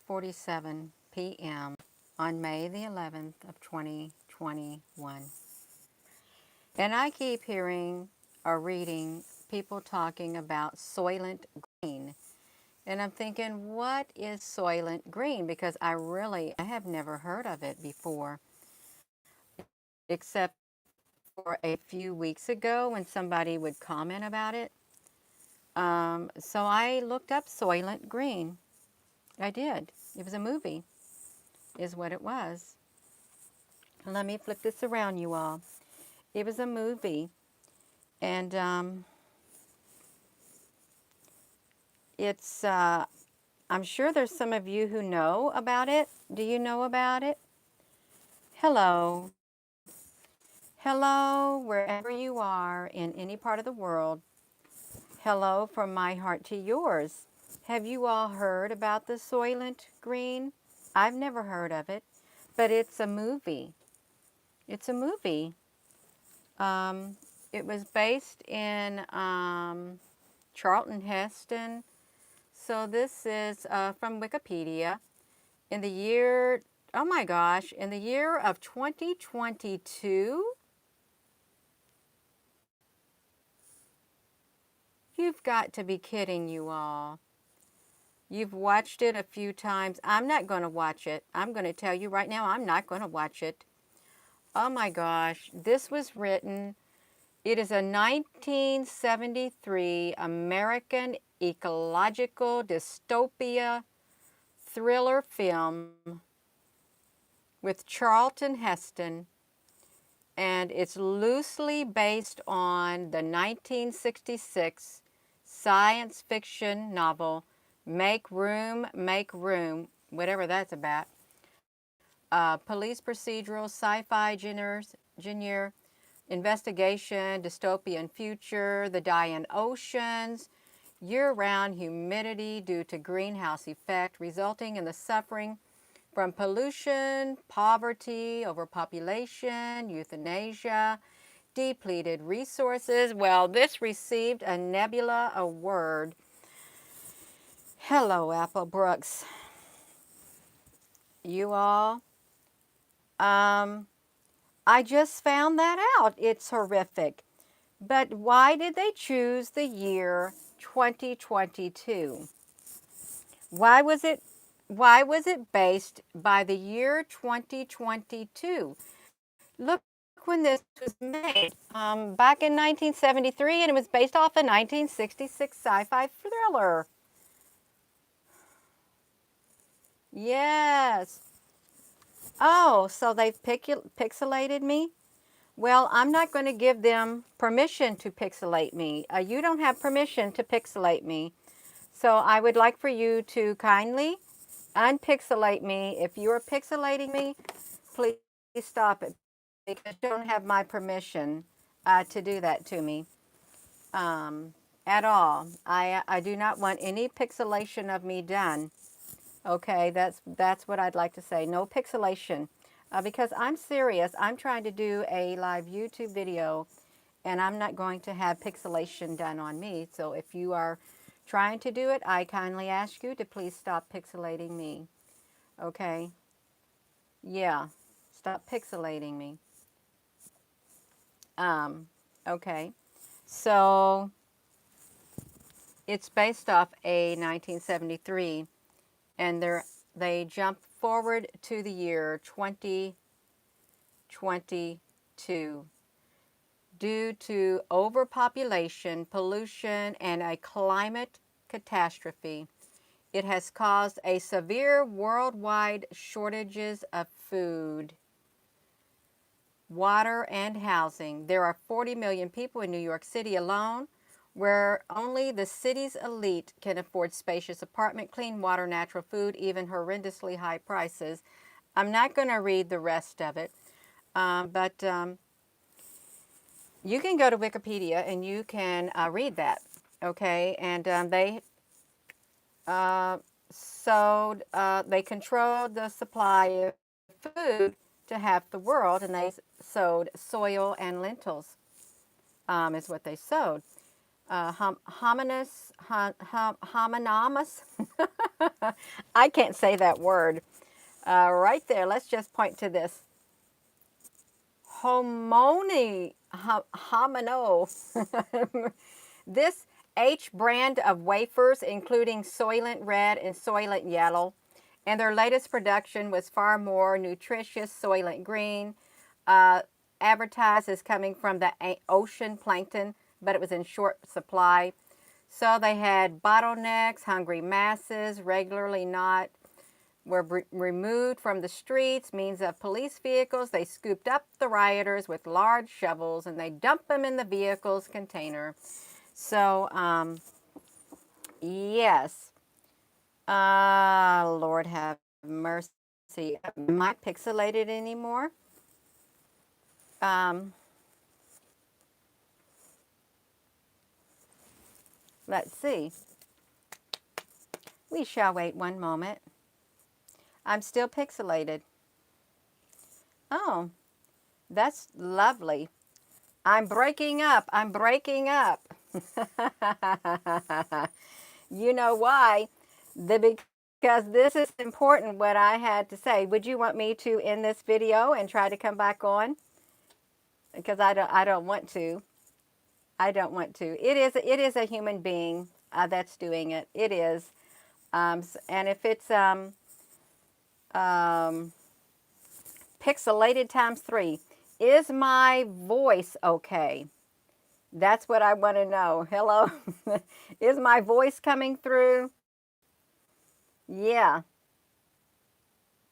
5:47 p.m. on May the 11th of 2021. And I keep hearing or reading people talking about Soylent Green. And I'm thinking, what is Soylent Green? Because I have never heard of it before, except for a few weeks ago when somebody would comment about it. So I looked up Soylent Green. I did. It was a movie, is what it was. Let me flip this around, you all. It was a movie, and I'm sure there's some of you who know about it. Do you know about it? Hello. Hello, wherever you are in any part of the world. Hello from my heart to yours. Have you all heard about the Soylent Green? I've never heard of it, but it's a movie. It's a movie. It was based in Charlton Heston. So this is from Wikipedia. In the year, oh my gosh, in the year of 2022, you've got to be kidding, you all. You've watched it a few times. I'm not going to watch it. I'm going to tell you right now, I'm not going to watch it. Oh my gosh, this was written, it is a 1973 American ecological dystopia thriller film with Charlton Heston, and it's loosely based on the 1966 science fiction novel Make Room, whatever that's about. Police procedural, sci-fi genre, investigation, dystopian future, the dying oceans, year-round humidity due to greenhouse effect, resulting in the suffering from pollution, poverty, overpopulation, euthanasia, depleted resources. Well, this received a Nebula Award. Hello, Apple Brooks. You all, I just found that out. It's horrific. But why did they choose the year 2022? Why was it based by the year 2022? Look when this was made, back in 1973, and it was based off a 1966 sci-fi thriller. Yes. Oh, so they've pixelated me? Well, I'm not going to give them permission to pixelate me. You don't have permission to pixelate me. So I would like for you to kindly unpixelate me. If you are pixelating me, please stop it, because you don't have my permission to do that to me at all. I do not want any pixelation of me done. Okay, that's what I'd like to say. No pixelation. Because I'm serious. I'm trying to do a live YouTube video, and I'm not going to have pixelation done on me. So if you are trying to do it, I kindly ask you to please stop pixelating me. Okay? Yeah, stop pixelating me. Okay. So it's based off a 1973, and they jump forward to the year 2022 due to overpopulation, pollution, and a climate catastrophe. It has caused a severe worldwide shortages of food, water, and housing. There are 40 million people in New York City alone, where only the city's elite can afford spacious apartment, clean water, natural food, even horrendously high prices. I'm not going to read the rest of it, but you can go to Wikipedia and you can read that, okay? And they they controlled the supply of food to half the world, and they sowed soil and lentils, is what they sowed. homonymous. I can't say that word. Right there, let's just point to this. Homino. This H brand of wafers, including Soylent Red and Soylent Yellow, and their latest production was far more nutritious Soylent Green. Uh, Advertised as coming from the ocean plankton, but it was in short supply. So they had bottlenecks, hungry masses, regularly not were removed from the streets, means of police vehicles. They scooped up the rioters with large shovels and they dumped them in the vehicle's container. So, yes. Lord have mercy. Am I pixelated anymore? Let's see. We shall wait one moment. I'm still pixelated. Oh, that's lovely. I'm breaking up. I'm breaking up. You know why? Because this is important what I had to say. Would you want me to end this video and try to come back on? Because I don't want to. I don't want to. It is a human being that's doing it. It is. And if it's um, pixelated times 3, is my voice okay? That's what I want to know. Hello? Is my voice coming through? Yeah.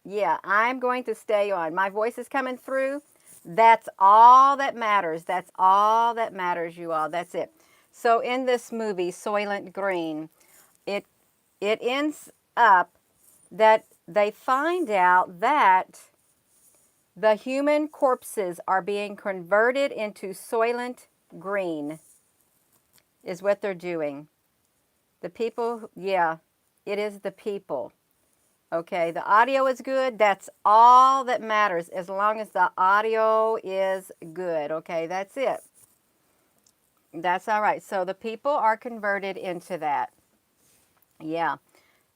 Yeah, I'm going to stay on. My voice is coming through. That's all that matters. That's all that matters, you all. That's it. So in this movie, Soylent Green, it it ends up that they find out that the human corpses are being converted into Soylent Green, is what they're doing. The people, yeah, it is the people. Okay, the audio is good. That's all that matters as long as the audio is good. Okay, that's it. That's all right. So the people are converted into that. Yeah.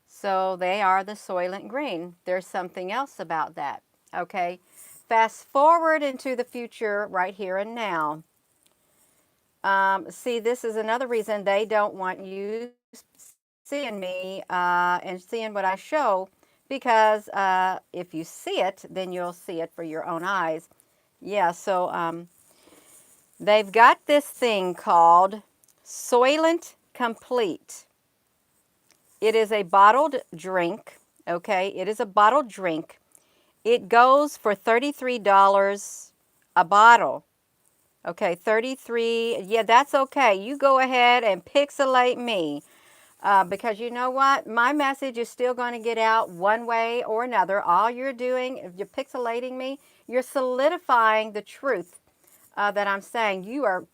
So they are the Soylent Green. There's something else about that. Okay. Fast forward into the future right here and now. See, this is another reason they don't want you seeing me and seeing what I show, because if you see it, then you'll see it for your own eyes. Yeah, so they've got this thing called Soylent Complete. It is a bottled drink, okay? It is a bottled drink. It goes for $33 a bottle. Okay, 33. Yeah, that's okay. You go ahead and pixelate me. Because you know what? My message is still going to get out one way or another. All you're doing, if you're pixelating me, you're solidifying the truth that I'm saying. You are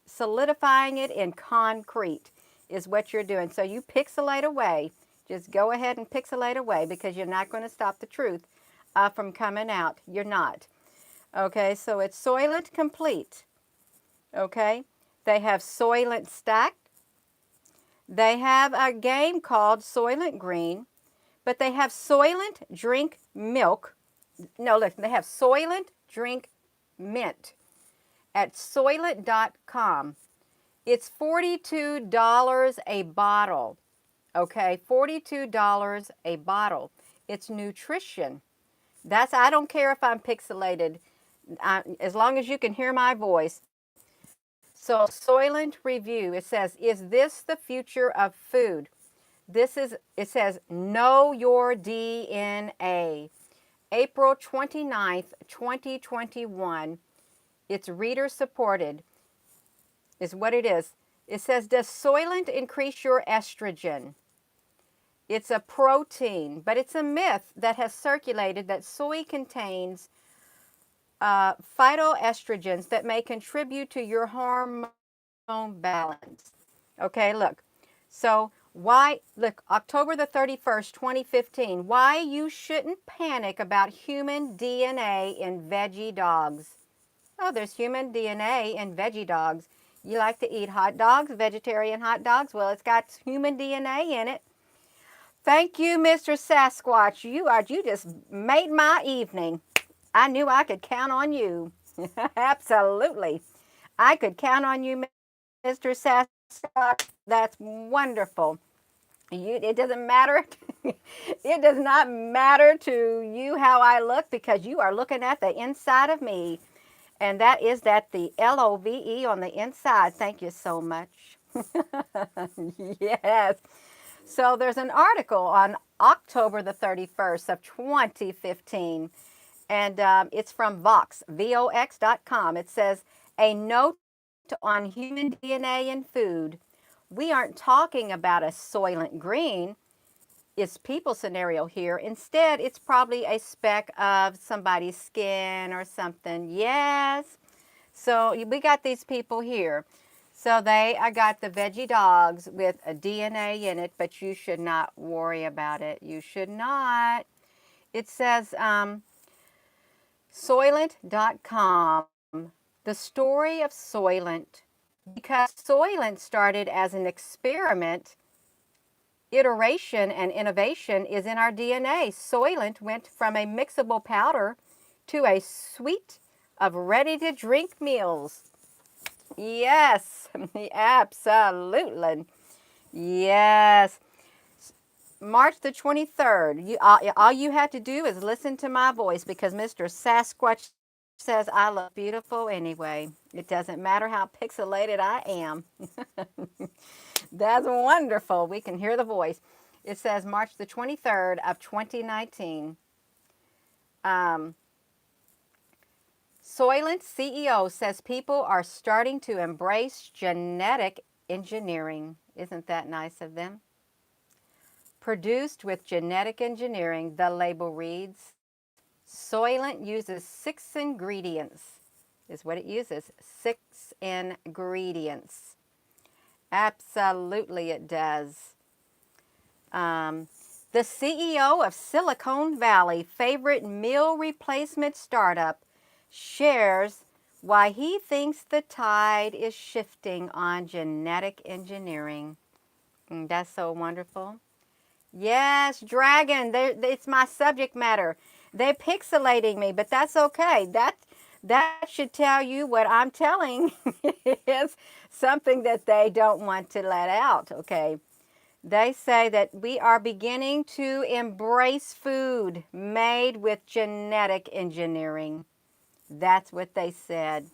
solidifying it in concrete is what you're doing. So you pixelate away. Just go ahead and pixelate away because you're not going to stop the truth from coming out. You're not. Okay, so it's Soylent Complete. Okay, they have Soylent Stacked. They have a game called Soylent Green, but they have Soylent Drink Milk. No, look, they have Soylent Drink Mint at Soylent.com. It's $42 a bottle. Okay, $42 a bottle. It's nutrition. I don't care if I'm pixelated, as long as you can hear my voice. So Soylent Review, it says, is this the future of food? It says, know your DNA. April 29th, 2021. It's reader supported, is what it is. It says, does Soylent increase your estrogen? It's a protein, but it's a myth that has circulated that soy contains phytoestrogens that may contribute to your hormone balance. Okay, look. So look, October the 31st, 2015, why you shouldn't panic about human DNA in veggie dogs. Oh, there's human DNA in veggie dogs. You like to eat hot dogs, vegetarian hot dogs? Well, it's got human DNA in it. Thank you, Mr. Sasquatch. You just made my evening. I knew I could count on you. Absolutely. I could count on you, Mr. Sasquatch. That's wonderful. It doesn't matter. It does not matter to you how I look because you are looking at the inside of me. And that is that the LOVE on the inside. Thank you so much. Yes. So there's an article on October the 31st of 2015, and it's from Vox.com. It says, a note on human DNA in food. We aren't talking about a Soylent Green is people scenario here. Instead, it's probably a speck of somebody's skin or something. Yes. So we got these people here. So I got the veggie dogs with a DNA in it, but you should not worry about it. You should not. It says Soylent.com, the story of Soylent. Because Soylent started as an experiment, iteration and innovation is in our DNA. Soylent went from a mixable powder to a suite of ready-to-drink meals. Yes, absolutely. Yes. March the 23rd. All you have to do is listen to my voice because Mr. Sasquatch says I look beautiful anyway. It doesn't matter how pixelated I am. That's wonderful. We can hear the voice. It says March the 23rd of 2019. Soylent CEO says people are starting to embrace genetic engineering. Isn't that nice of them? Produced with genetic engineering, the label reads, Soylent uses 6 ingredients, is what it uses. 6 ingredients. Absolutely it does. The CEO of Silicon Valley, favorite meal replacement startup, shares why he thinks the tide is shifting on genetic engineering. That's so wonderful. Yes, dragon. It's my subject matter. They're pixelating me, but that's okay. That should tell you what I'm telling is something that they don't want to let out, okay? They say that we are beginning to embrace food made with genetic engineering. That's what they said.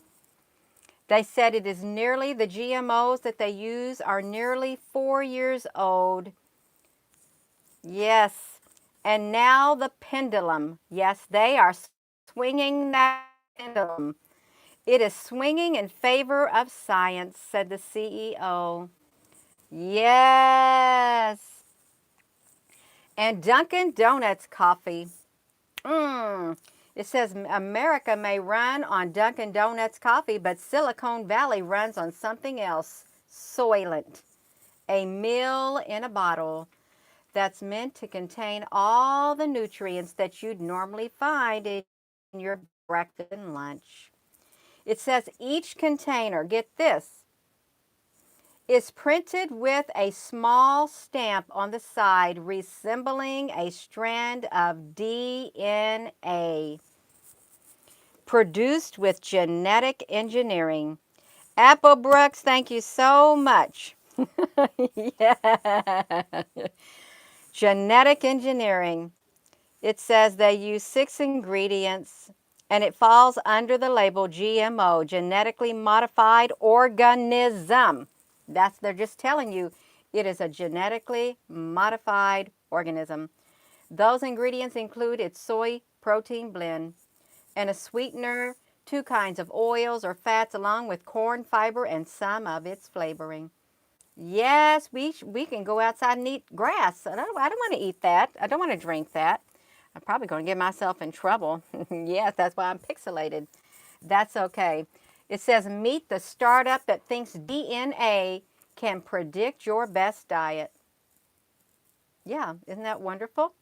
They said it is nearly, the GMOs that they use are nearly 4 years old. Yes. And now the pendulum. Yes, they are swinging that pendulum. It is swinging in favor of science, said the CEO. Yes. And Dunkin' Donuts coffee. It says America may run on Dunkin' Donuts coffee, but Silicon Valley runs on something else. Soylent. A meal in a bottle that's meant to contain all the nutrients that you'd normally find in your breakfast and lunch. It says each container, get this, is printed with a small stamp on the side resembling a strand of DNA. Produced with genetic engineering. Apple Brooks, thank you so much. Yeah. Genetic engineering. It says they use 6 ingredients and it falls under the label GMO, genetically modified organism. They're just telling you it is a genetically modified organism. Those ingredients include its soy protein blend and a sweetener, 2 kinds of oils or fats along with corn fiber and some of its flavoring. Yes, we can go outside and eat grass. I don't want to eat that. I don't want to drink that. I'm probably going to get myself in trouble. Yes, that's why I'm pixelated. That's okay. It says, meet the startup that thinks DNA can predict your best diet. Yeah, isn't that wonderful?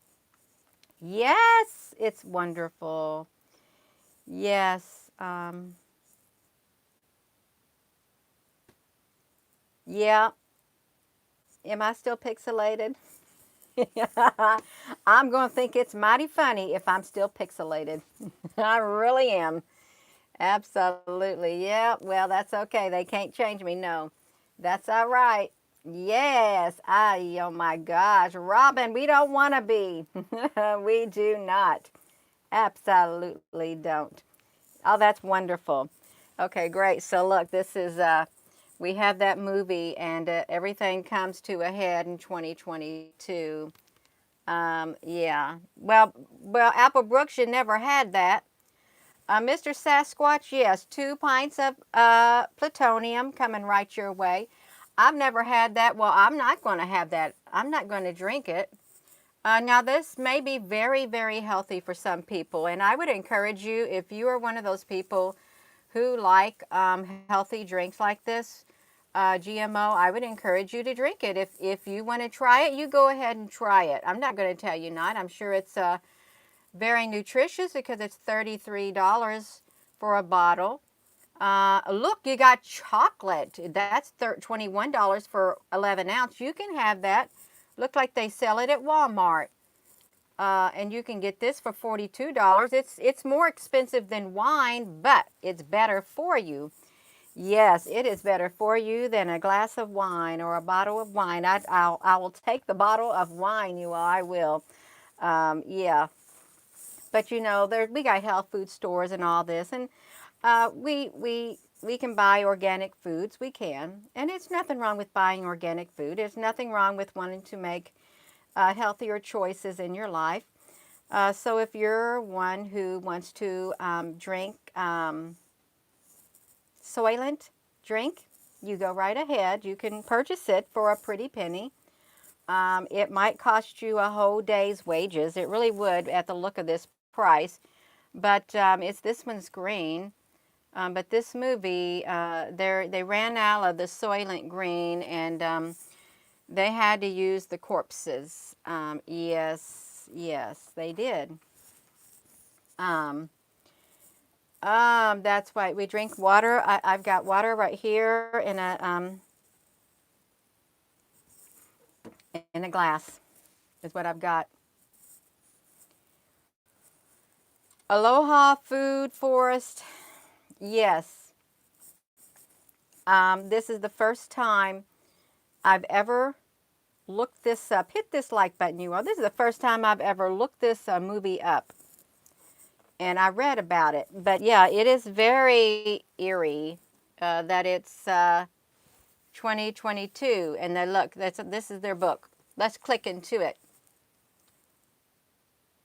Yes, it's wonderful. Yes. Yeah. Am I still pixelated? I'm going to think it's mighty funny if I'm still pixelated. I really am. Absolutely. Yeah. Well, that's okay. They can't change me. No. That's all right. Yes. Oh my gosh. Robin, we don't want to be. We do not. Absolutely don't. Oh, that's wonderful. Okay, great. So look, this is we have that movie, and everything comes to a head in 2022. Yeah. Well, Apple Brooks, you never had that. Mr. Sasquatch, yes, 2 pints of plutonium coming right your way. I've never had that. Well, I'm not going to have that. I'm not going to drink it. Now, this may be very, very healthy for some people, and I would encourage you, if you are one of those people who like healthy drinks like this, GMO, I would encourage you to drink it. If you want to try it, you go ahead and try it. I'm not going to tell you not. I'm sure it's very nutritious because it's $33 for a bottle. Look, you got chocolate. That's $21 for 11 ounce. You can have that. Look like they sell it at Walmart. And you can get this for $42. It's more expensive than wine, but it's better for you. Yes, it is better for you than a glass of wine or a bottle of wine. I will take the bottle of wine, you all. I will. Yeah. But you know, we got health food stores and all this, and we can buy organic foods. We can, and it's nothing wrong with buying organic food. There's nothing wrong with wanting to make healthier choices in your life. So if you're one who wants to drink Soylent drink, you go right ahead. You can purchase it for a pretty penny. It might cost you a whole day's wages. It really would at the look of this price. But this one's green. But this movie, they ran out of the Soylent Green, and they had to use the corpses. Yes, they did. Um, that's why we drink water. I've got water right here in a glass. Is what I've got. Aloha Food Forest. Yes. This is the first time I've ever looked this up. Hit this like button, you all. This is the first time I've ever looked this movie up. And I read about it. But yeah, it is very eerie that it's 2022. And then look, this is their book. Let's click into it.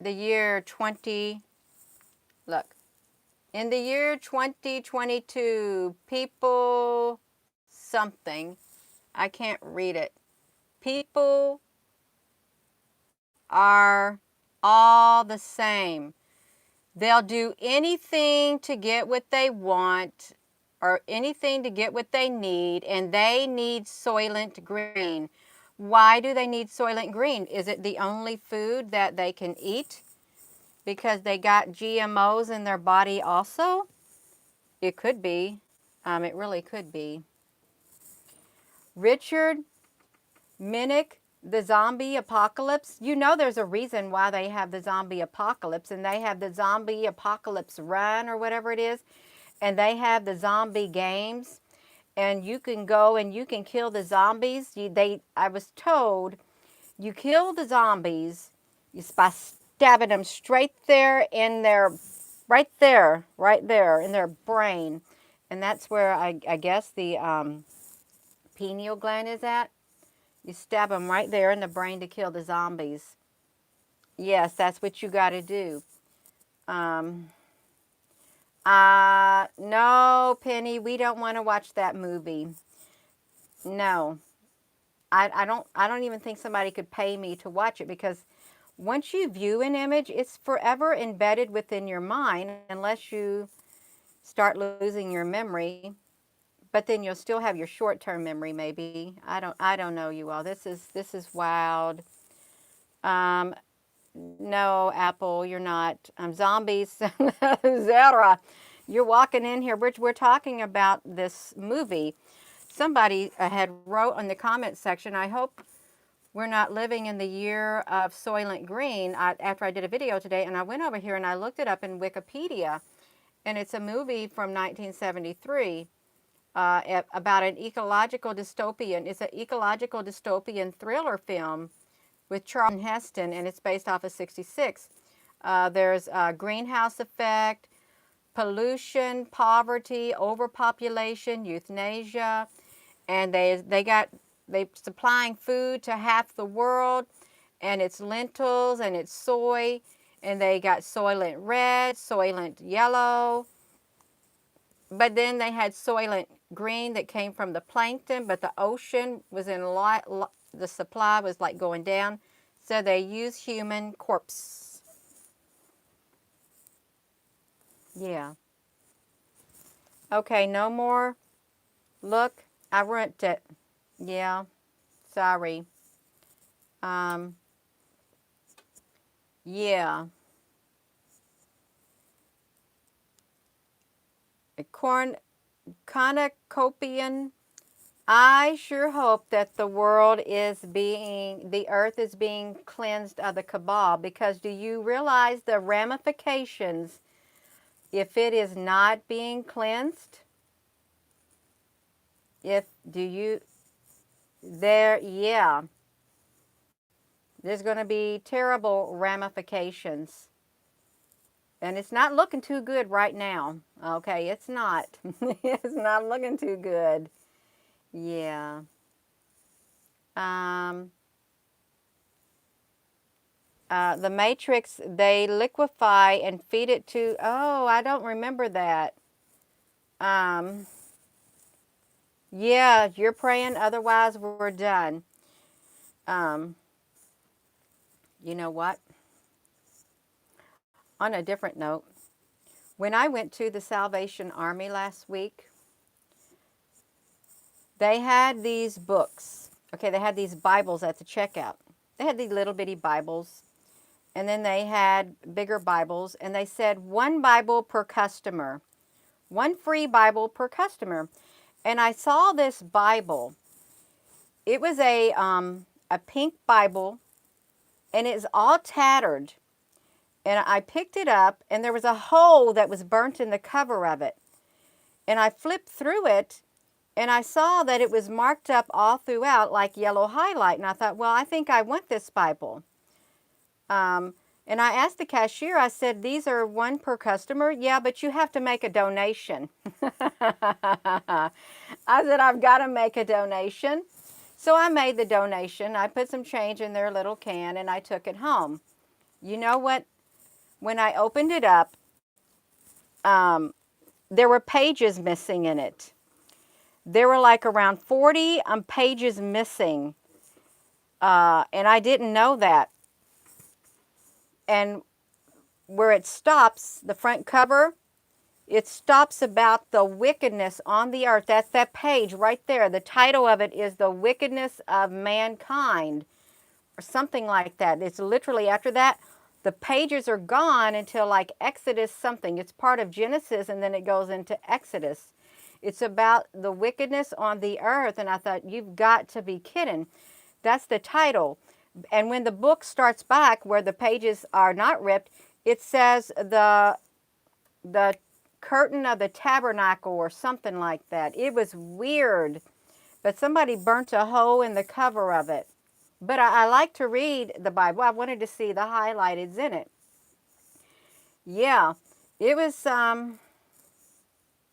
The year 20, look. In the year 2022, people something, I can't read it. People are all the same. They'll do anything to get what they want or anything to get what they need, and they need Soylent Green. Why do they need Soylent Green? Is it the only food that they can eat because they got GMOs in their body also? It could be. It really could be. Richard Minnick, the zombie apocalypse. You know there's a reason why they have the zombie apocalypse, and they have the zombie apocalypse run or whatever it is, and they have the zombie games, and you can go and you can kill the zombies. I was told you kill the zombies by stabbing them straight there in their, right there in their brain, and that's where I guess the pineal gland is at. You stab them right there in the brain to kill the zombies. Yes, that's what you got to do. No, Penny, we don't want to watch that movie. No, I don't even think somebody could pay me to watch it because once you view an image, it's forever embedded within your mind unless you start losing your memory. But then you'll still have your short-term memory, maybe. I don't know, you all. This is wild. Um, no, Apple, you're not. Zombies, Zara. You're walking in here. We're talking about this movie. somebody had wrote in the comment section, I hope we're not living in the year of Soylent Green. After I did a video today, and I went over here and I looked it up in Wikipedia, and it's a movie from 1973 about an ecological dystopian. It's an ecological dystopian thriller film with Charlton Heston, and it's based off of 66. There's greenhouse effect, pollution, poverty, overpopulation, euthanasia, and they supplying food to half the world, and it's lentils and it's soy, and they got Soylent Red, Soylent Yellow, but then they had Soylent Green that came from the plankton, but the ocean was in the supply was like going down, so they use human corpse. Yeah. Okay, no more. Look, I ruined it. Yeah, sorry. Um, yeah. A cornucopian. I sure hope that the earth is being cleansed of the cabal, because do you realize the ramifications if it is not being cleansed? Yeah, there's going to be terrible ramifications. And it's not looking too good right now. Okay, it's not. It's not looking too good. Yeah. The matrix, they liquefy and feed it to, oh, I don't remember that. Yeah, you're praying, otherwise we're done. You know what? On a different note, when I went to the Salvation Army last week, they had these books. Okay, they had these Bibles at the checkout. They had these little bitty Bibles, and then they had bigger Bibles, and they said one Bible per customer, one free Bible per customer. And I saw this Bible. It was a pink Bible, and it's all tattered. And I picked it up, and there was a hole that was burnt in the cover of it. And I flipped through it, and I saw that it was marked up all throughout like yellow highlight. And I thought, well, I think I want this Bible. And I asked the cashier, I said, these are one per customer? Yeah, but you have to make a donation. I said, I've got to make a donation. So I made the donation. I put some change in their little can, and I took it home. You know what? When I opened it up, there were pages missing in it. There were like around 40 pages missing, and I didn't know that. And where it stops, the front cover, it stops about the wickedness on the earth. That's that page right there. The title of it is The Wickedness of Mankind, or something like that. It's literally after that, the pages are gone until like Exodus something. It's part of Genesis, and then it goes into Exodus. It's about the wickedness on the earth, and I thought, you've got to be kidding. That's the title. And when the book starts back, where the pages are not ripped, it says the curtain of the tabernacle or something like that. It was weird, but somebody burnt a hole in the cover of it. But I like to read the Bible. I wanted to see the highlighteds in it. Yeah, it was,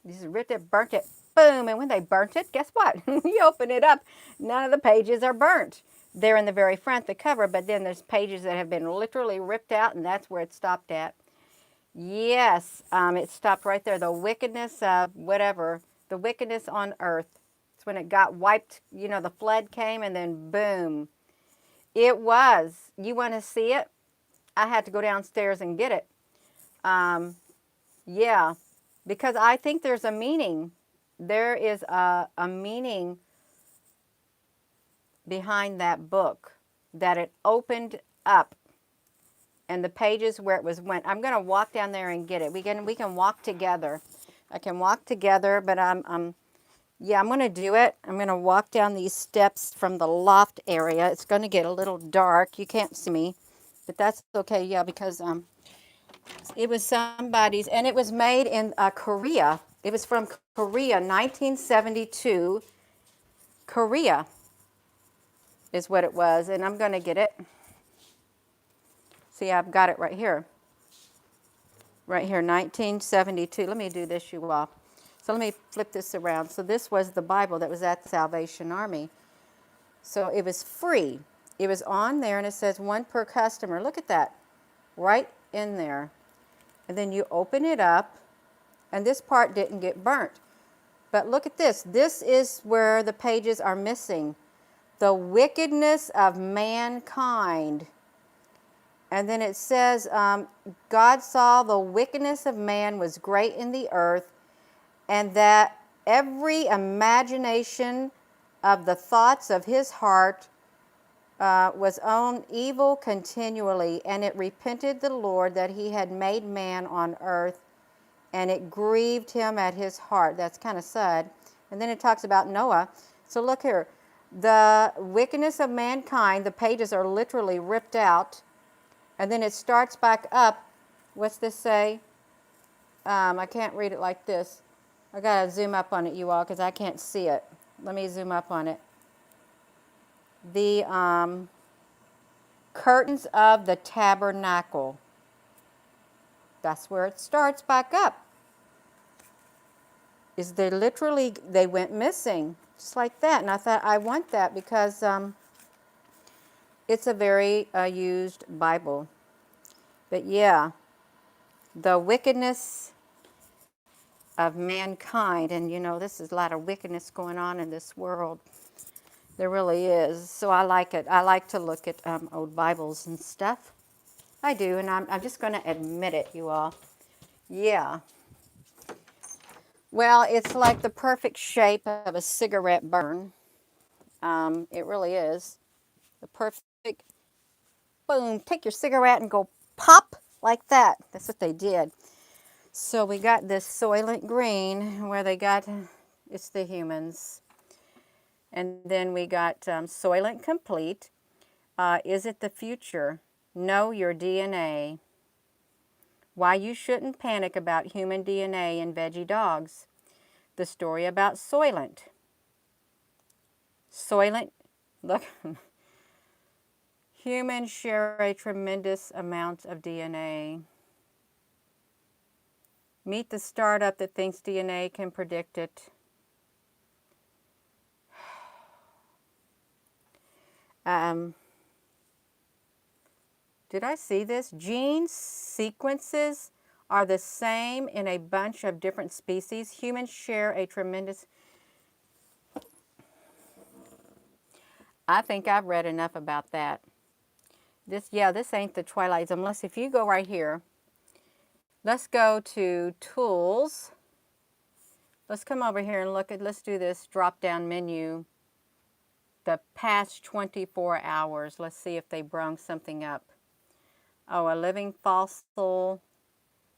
just ripped it, burnt it, boom. And when they burnt it, guess what? You open it up, none of the pages are burnt. They're in the very front, the cover, but then there's pages that have been literally ripped out, and that's where it stopped at. Yes, it stopped right there. The wickedness of whatever, the wickedness on earth. It's when it got wiped, you know, the flood came, and then boom. It was. You want to see it? I had to go downstairs and get it. Yeah, because I think there's a meaning. There is a meaning behind that book, that it opened up, and the pages where it was went. I'm going to walk down there and get it. We can walk together. I can walk together, but Yeah, I'm going to do it. I'm going to walk down these steps from the loft area. It's going to get a little dark. You can't see me, but that's okay. Yeah, because it was somebody's, and it was made in Korea. It was from Korea, 1972. Korea is what it was, and I'm going to get it. See, I've got it right here. Right here, 1972. Let me do this, you all. So let me flip this around. So this was the Bible that was at the Salvation Army. So it was free. It was on there, and it says one per customer. Look at that, right in there. And then you open it up, and this part didn't get burnt. But look at this. This is where the pages are missing. The wickedness of mankind. And then it says, God saw the wickedness of man was great in the earth, and that every imagination of the thoughts of his heart was on evil continually. And it repented the Lord that he had made man on earth, and it grieved him at his heart. That's kind of sad. And then it talks about Noah. So look here. The wickedness of mankind, the pages are literally ripped out. And then it starts back up. What's this say? I can't read it like this. I got to zoom up on it, you all, because I can't see it. Let me zoom up on it. The curtains of the tabernacle. That's where it starts back up. Is they literally, they went missing, just like that. And I thought, I want that because it's a very used Bible. But yeah, the wickedness of mankind. And you know, this is a lot of wickedness going on in this world. There really is. So I like it. I like to look at old Bibles and stuff. I do, and I'm just going to admit it, you all. Yeah. Well, it's like the perfect shape of a cigarette burn. It really is. The perfect, boom, take your cigarette and go pop like that. That's what they did. So we got this Soylent Green where they got, it's the humans. And then we got Soylent Complete. Is it the future? Know your DNA. Why you shouldn't panic about human DNA in veggie dogs. The story about Soylent. Soylent, look, humans share a tremendous amount of DNA. Meet the startup that thinks DNA can predict it. Did I see this? Gene sequences are the same in a bunch of different species. Humans share a tremendous... I think I've read enough about that. This ain't the Twilight Zone. Unless if you go right here, let's go to Tools. Let's come over here and look at, let's do this drop-down menu. The past 24 hours. Let's see if they brung something up. Oh, a living fossil,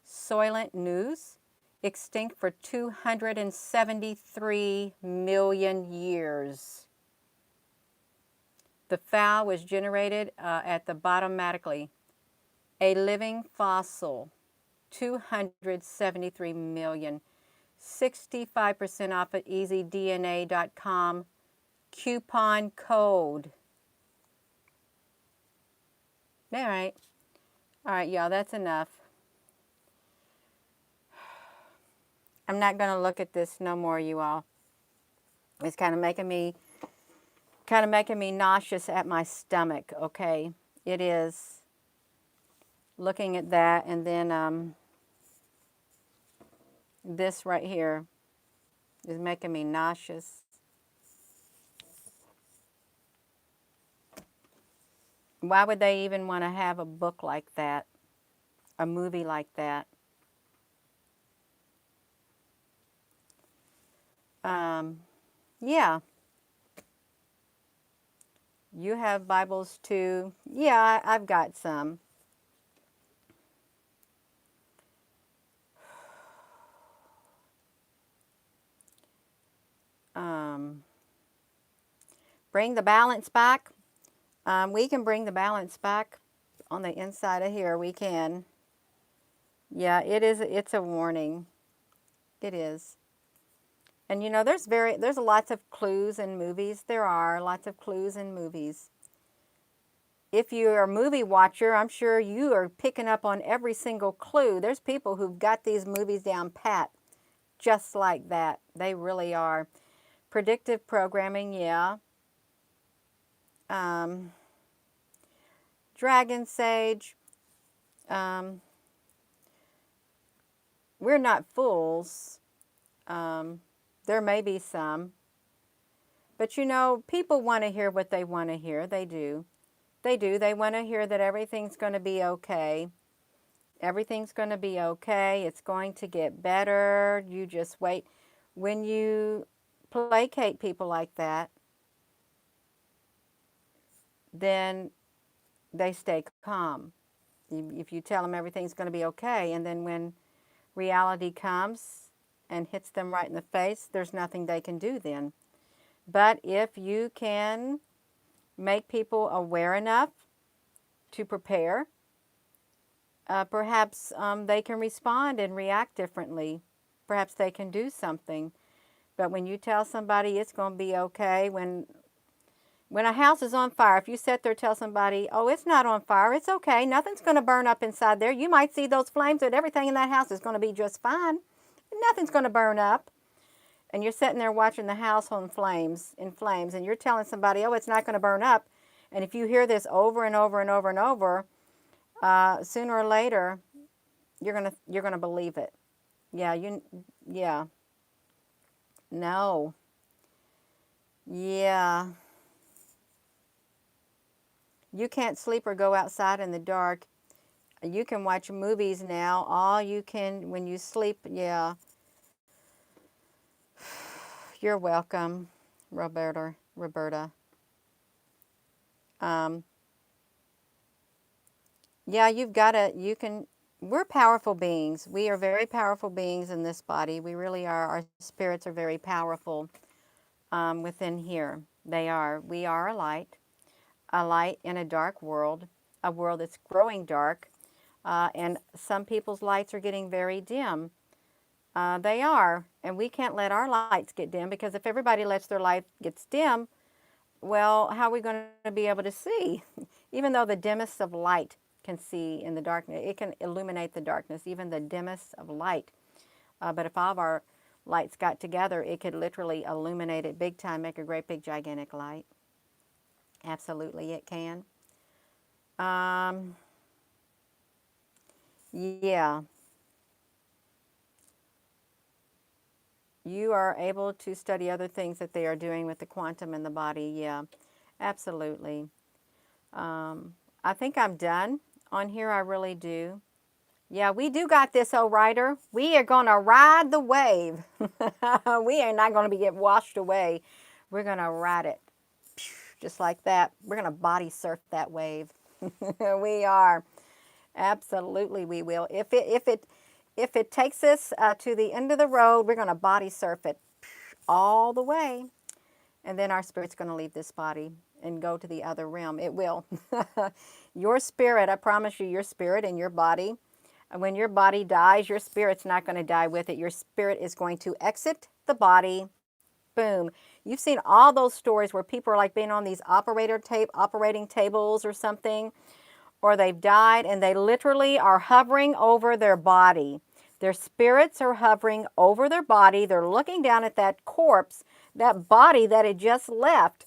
Soylent News, extinct for 273 million years. The foul was generated at the bottomatically. A living fossil, 273 million. 65% off at easydna.com. Coupon code. All right. All right, y'all, that's enough. I'm not going to look at this no more, you all. It's kind of making me nauseous at my stomach, okay? It is. Looking at that, and then this right here is making me nauseous. Why would they even want to have a book like that? A movie like that? Yeah. You have Bibles too? Yeah, I've got some. Bring the balance back. We can bring the balance back on the inside of here. We can. Yeah, it's a warning. It is. And you know, there's lots of clues in movies. There are lots of clues in movies. If you're a movie watcher, I'm sure you are picking up on every single clue. There's people who've got these movies down pat, just like that. They really are. Predictive programming, yeah. Dragon Sage. We're not fools. There may be some. But you know, people want to hear what they want to hear. They do. They do. They want to hear that everything's going to be okay. Everything's going to be okay. It's going to get better. You just wait. When you placate people like that, then they stay calm. If you tell them everything's going to be okay, and then when reality comes and hits them right in the face, there's nothing they can do then. But if you can make people aware enough to prepare, perhaps they can respond and react differently. Perhaps they can do something. But when you tell somebody it's going to be okay, when a house is on fire, if you sit there and tell somebody, oh, it's not on fire, it's okay, nothing's going to burn up inside there. You might see those flames, but everything in that house is going to be just fine. Nothing's going to burn up. And you're sitting there watching the house in flames, and you're telling somebody, oh, it's not going to burn up. And if you hear this over and over and over and over, sooner or later, you're gonna believe it. Yeah. No. Yeah. You can't sleep or go outside in the dark. You can watch movies now. All you can when you sleep, yeah. You're welcome, Roberta. Yeah, we're powerful beings. We are very powerful beings in this body. We really are. Our spirits are very powerful within here. They are. We are a light in a dark world, a world that's growing dark. And some people's lights are getting very dim. They are. And we can't let our lights get dim, because if everybody lets their light gets dim, well, how are we going to be able to see? Even though the dimmest of light can see in the darkness, it can illuminate the darkness, even the dimmest of light. But if all of our lights got together, it could literally illuminate it big time, make a great big gigantic light. Absolutely it can. Yeah. You are able to study other things that they are doing with the quantum in the body. Yeah, absolutely. I think I'm done on here. I really do. Yeah, we do got this, oh Ryder. We are going to ride the wave. We are not going to get washed away. We're going to ride it. Just like that. We're going to body surf that wave. We are. Absolutely we will. If it takes us to the end of the road, we're going to body surf it all the way. And then our spirit's going to leave this body and go to the other realm. It will. Your spirit, I promise you, your spirit and your body, when your body dies, your spirit's not going to die with it. Your spirit is going to exit the body. Boom. You've seen all those stories where people are like being on these operating tables or something, or they've died and they literally are hovering over their body. Their spirits are hovering over their body. They're looking down at that corpse, that body that had just left.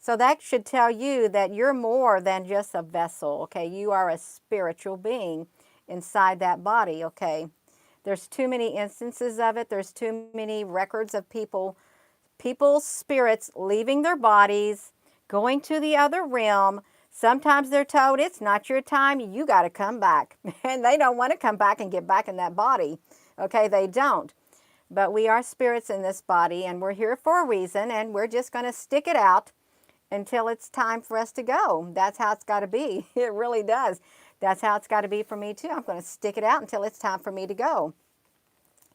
So that should tell you that you're more than just a vessel, okay? You are a spiritual being inside that body, okay? There's too many instances of it. There's too many records of people's spirits leaving their bodies, going to the other realm. Sometimes they're told, it's not your time, you got to come back. And they don't want to come back and get back in that body. Okay, they don't. But we are spirits in this body, and we're here for a reason, and we're just going to stick it out until it's time for us to go. That's how it's got to be. It really does. That's how it's got to be for me too. I'm going to stick it out until it's time for me to go.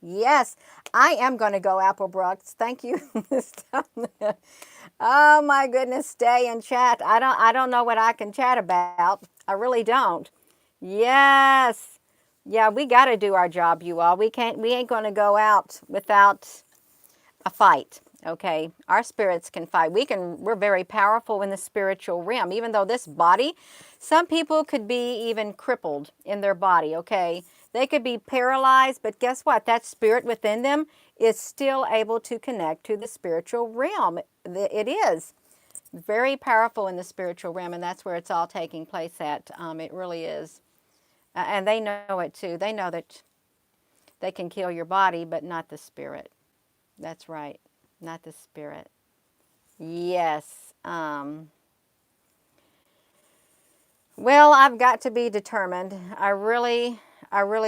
Yes, I am going to go, Applebrooks. Thank you. Oh my goodness, stay and chat. I don't know what I can chat about. I really don't. Yes. Yeah, we got to do our job, you all. We ain't going to go out without a fight. Okay, our spirits can fight. We're very powerful in the spiritual realm, even though this body, some people could be even crippled in their body. Okay, they could be paralyzed, but guess what? That spirit within them is still able to connect to the spiritual realm. It is very powerful in the spiritual realm, and that's where it's all taking place at. It really is. And they know it too. They know that they can kill your body, but not the spirit. That's right. Not the spirit. Yes. Well, I've got to be determined. I really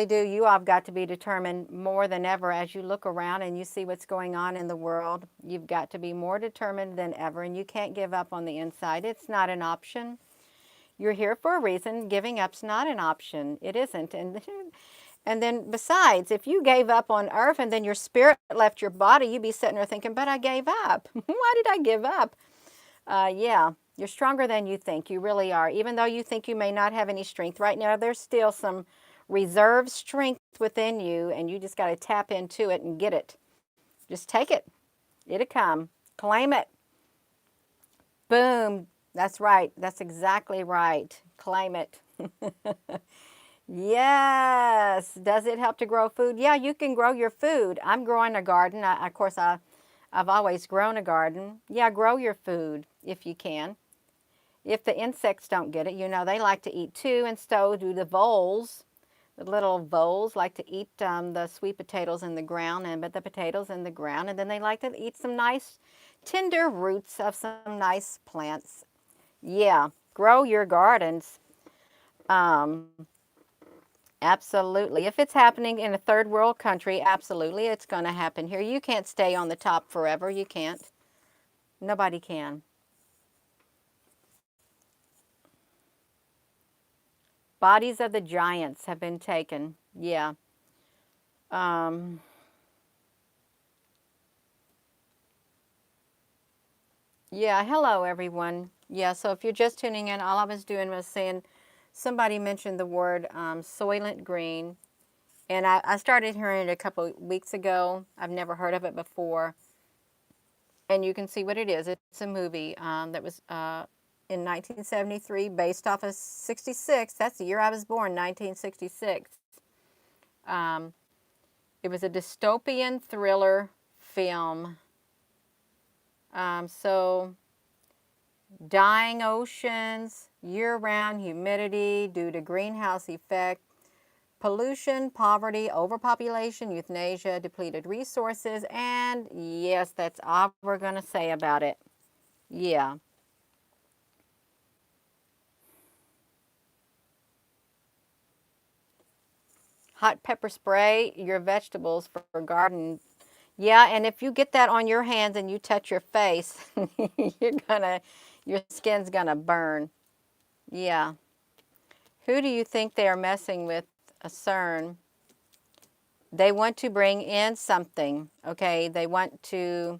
do. You all have got to be determined more than ever as you look around and you see what's going on in the world. You've got to be more determined than ever, and you can't give up on the inside. It's not an option. You're here for a reason. Giving up's not an option. It isn't. And then besides, if you gave up on earth and then your spirit left your body, you'd be sitting there thinking, but I gave up. Why did I give up? Yeah, you're stronger than you think. You really are. Even though you think you may not have any strength right now, there's still some reserve strength within you, and you just got to tap into it and get it. Just take it. It'll come. Claim it. Boom. That's right. That's exactly right. Claim it. Yes. Does it help to grow food? Yeah, you can grow your food. I'm growing a garden. Of course, I've always grown a garden. Yeah, grow your food if you can. If the insects don't get it, they like to eat too, and so do the voles. The little voles like to eat the sweet potatoes in the ground, but the potatoes in the ground, and then they like to eat some nice tender roots of some nice plants. Yeah, grow your gardens. Um, Absolutely. If it's happening in a third world country, absolutely, it's going to happen here. You can't stay on the top forever. You can't. Nobody can. Bodies of the giants have been taken. Yeah. Um, yeah. Hello, everyone. Yeah. So if you're just tuning in, all I was doing was saying somebody mentioned the word Soylent Green. And I started hearing it a couple of weeks ago. I've never heard of it before. And you can see what it is. It's a movie that was in 1973, based off of 66. That's the year I was born, 1966. Um, it was a dystopian thriller film. So, dying oceans, year-round humidity due to greenhouse effect, pollution, poverty, overpopulation, euthanasia, depleted resources, and yes, that's all we're going to say about it. Yeah. Hot pepper spray your vegetables for garden. Yeah, and if you get that on your hands and you touch your face, your skin's gonna burn. Yeah. Who do you think they are messing with? A CERN. They want to bring in something, okay? They want to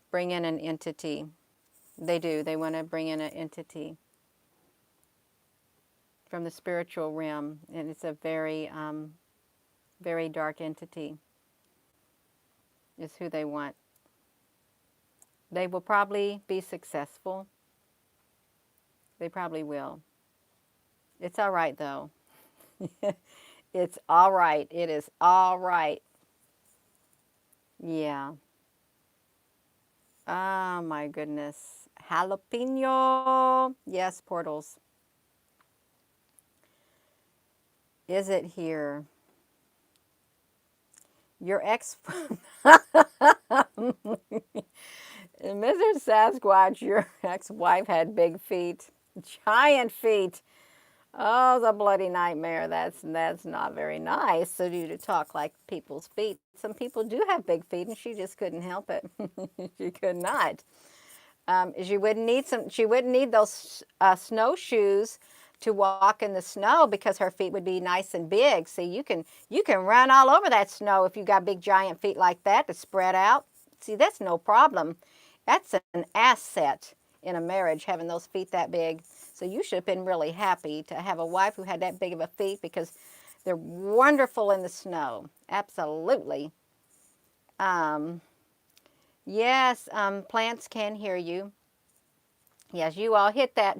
bring in an entity. They do. They want to bring in an entity from the spiritual realm, and it's a very dark entity. Is who they want. They will probably be successful. They probably will. It's all right, though. It's all right. It is all right. Yeah. Oh, my goodness. Jalapeno. Yes, portals. Is it here? Your ex... Mr. Sasquatch, your ex-wife had big feet. Giant feet. Oh, the bloody nightmare. That's not very nice of you to talk like people's feet. Some people do have big feet, and she just couldn't help it. She could not. She wouldn't need those snowshoes to walk in the snow because her feet would be nice and big. See, you can run all over that snow if you got big giant feet like that to spread out. See, that's no problem. That's an asset in a marriage, having those feet that big. So you should have been really happy to have a wife who had that big of a feet, because they're wonderful in the snow. Absolutely. Um, yes, plants can hear you. Yes, you all hit that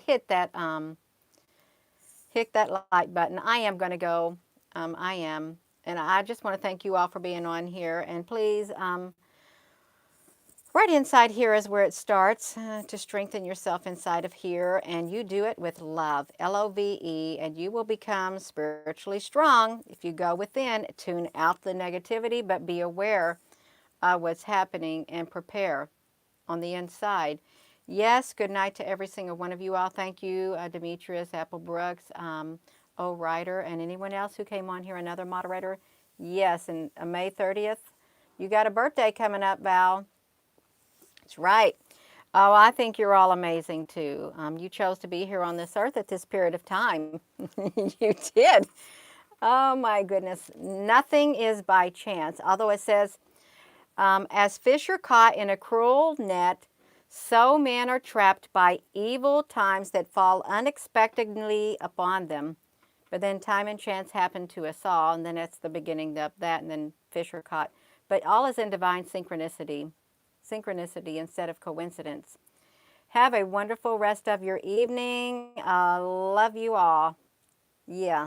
like button. I am going to go. I am. And I just want to thank you all for being on here. And please, right inside here is where it starts, to strengthen yourself inside of here. And you do it with love, Love, and you will become spiritually strong if you go within, tune out the negativity, but be aware of what's happening and prepare on the inside. Yes, good night to every single one of you all. Thank you, Demetrius, Apple Brooks, O. Ryder, and anyone else who came on here, another moderator. Yes, and May 30th, you got a birthday coming up, Val. That's right. Oh, I think you're all amazing too. You chose to be here on this earth at this period of time. You did. Oh my goodness. Nothing is by chance. Although it says, as fish are caught in a cruel net, so men are trapped by evil times that fall unexpectedly upon them. But then time and chance happen to us all, and then that's the beginning of that, and then fish are caught. But all is in divine synchronicity. Synchronicity instead of coincidence. Have a wonderful rest of your evening. Love you all. Yeah.